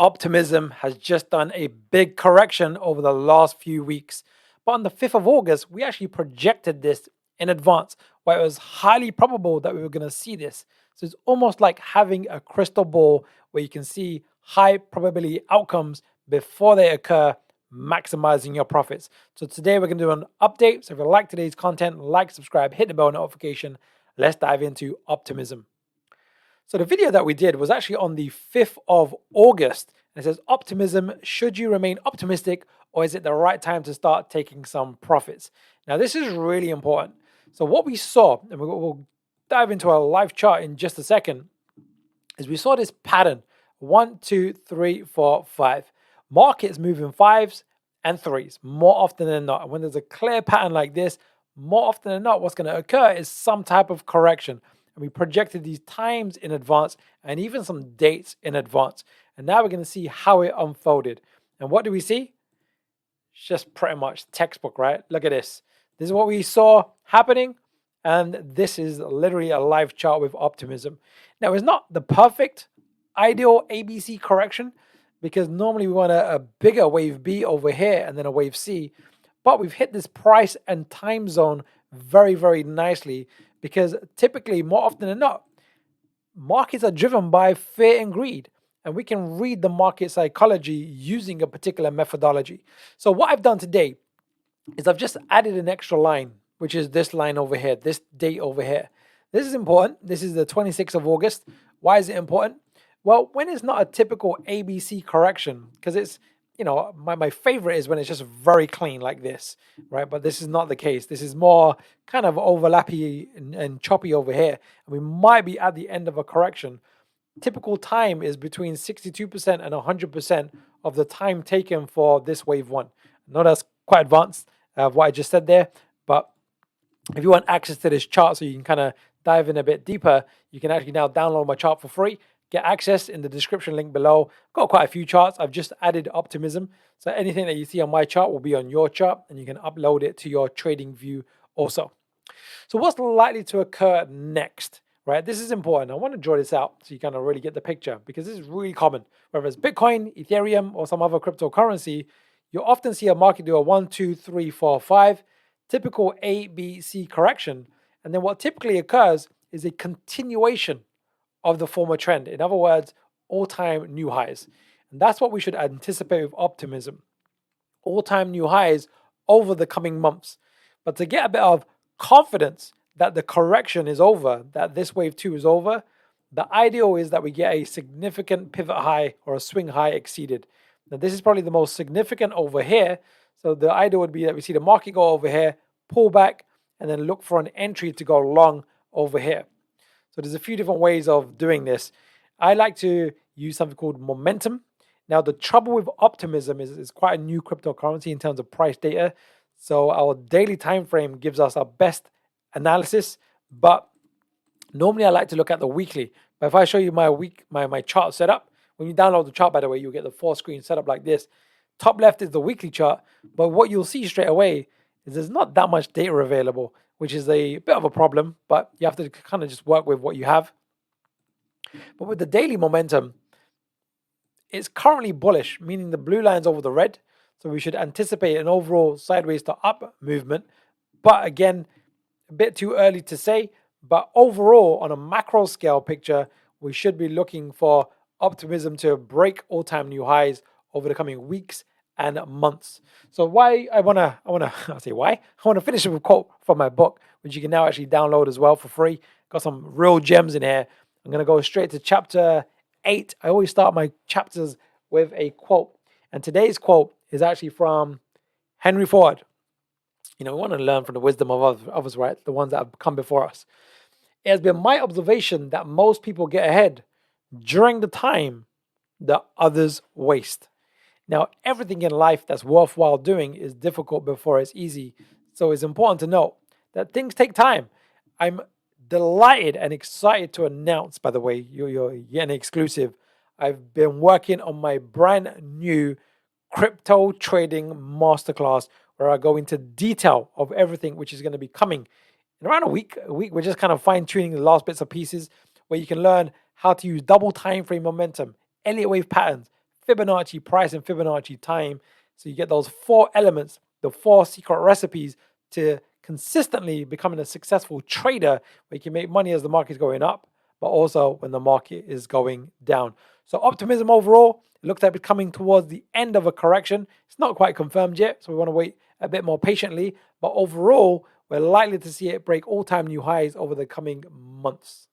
Optimism has just done a big correction over the last few weeks. But on the 5th of August, we actually projected this in advance, where it was highly probable that we were going to see this. So it's almost like having a crystal ball where you can see high probability outcomes before they occur, maximizing your profits. So today we're going to do an update. So if you like today's content, like, subscribe, hit the bell notification. Let's dive into optimism. So the video that we did was actually on the 5th of August. And it says, optimism, should you remain optimistic or is it the right time to start taking some profits? Now, this is really important. So what we saw, and we'll dive into our live chart in just a second, is we saw this pattern, 1, 2, 3, 4, 5. Markets move in 5s and 3s more often than not. And when there's a clear pattern like this, more often than not, what's going to occur is some type of correction. And we projected these times in advance and even some dates in advance. And now we're going to see how it unfolded. And what do we see? It's just pretty much textbook, right? Look at this. This is what we saw happening. And this is literally a live chart with optimism. Now, it's not the perfect, ideal ABC correction because normally we want a bigger wave B over here and then a wave C. But we've hit this price and time zone very, very nicely because typically, more often than not, markets are driven by fear and greed. And we can read the market psychology using a particular methodology. So what I've done today is I've just added an extra line, which is this line over here, this date over here. This is important. This is the 26th of August. Why is it important? Well, when it's not a typical ABC correction, because it's, my favorite is when it's just very clean like this, right? But this is not the case. This is more kind of overlappy and choppy over here. And we might be at the end of a correction. Typical time is between 62% and 100% of the time taken for this wave one. I know that's quite advanced, what I just said there, but if you want access to this chart so you can kind of dive in a bit deeper, you can actually now download my chart for free. Get access in the description link below. I've got quite a few charts. I've just added optimism. So anything that you see on my chart will be on your chart and you can upload it to your trading view also. So what's likely to occur next, right? This is important. I want to draw this out so you kind of really get the picture because this is really common. Whether it's Bitcoin, Ethereum, or some other cryptocurrency, you'll often see a market do a 1, 2, 3, 4, 5, typical A, B, C correction. And then what typically occurs is a continuation of the former trend. In other words, all-time new highs. And that's what we should anticipate with optimism. All-time new highs over the coming months. But to get a bit of confidence that the correction is over, that this wave 2 is over, the ideal is that we get a significant pivot high or a swing high exceeded. Now, this is probably the most significant over here. So the ideal would be that we see the market go over here, pull back, and then look for an entry to go long over here. So there's a few different ways of doing this. I like to use something called momentum. Now, the trouble with optimism is it's quite a new cryptocurrency in terms of price data. So our daily time frame gives us our best analysis, but normally I like to look at the weekly. But if I show you my chart setup, when you download the chart, by the way, you'll get the 4-screen setup like this. Top left is the weekly chart, but what you'll see straight away is there's not that much data available, which is a bit of a problem, but you have to kind of just work with what you have. But with the daily momentum, it's currently bullish, meaning the blue line's over the red. So we should anticipate an overall sideways to up movement. But again, a bit too early to say. But overall, on a macro scale picture, we should be looking for optimism to break all-time new highs over the coming weeks and months. So I want to finish with a quote from my book, which you can now actually download as well for free. Got some real gems in here. I'm going to go straight to chapter 8. I always start my chapters with a quote. And today's quote is actually from Henry Ford. We want to learn from the wisdom of others, right? The ones that have come before us. It has been my observation that most people get ahead during the time that others waste. Now, everything in life that's worthwhile doing is difficult before it's easy. So it's important to note that things take time. I'm delighted and excited to announce, by the way, you're getting exclusive. I've been working on my brand new crypto trading masterclass where I go into detail of everything, which is going to be coming in around a week. We're just kind of fine tuning the last bits and pieces where you can learn how to use double time frame momentum, Elliott wave patterns, Fibonacci price and Fibonacci time. So you get those 4 elements, the 4 secret recipes to consistently becoming a successful trader where you can make money as the market is going up, but also when the market is going down. So optimism overall, it looks like it's coming towards the end of a correction. It's not quite confirmed yet, so we want to wait a bit more patiently. But overall, we're likely to see it break all-time new highs over the coming months.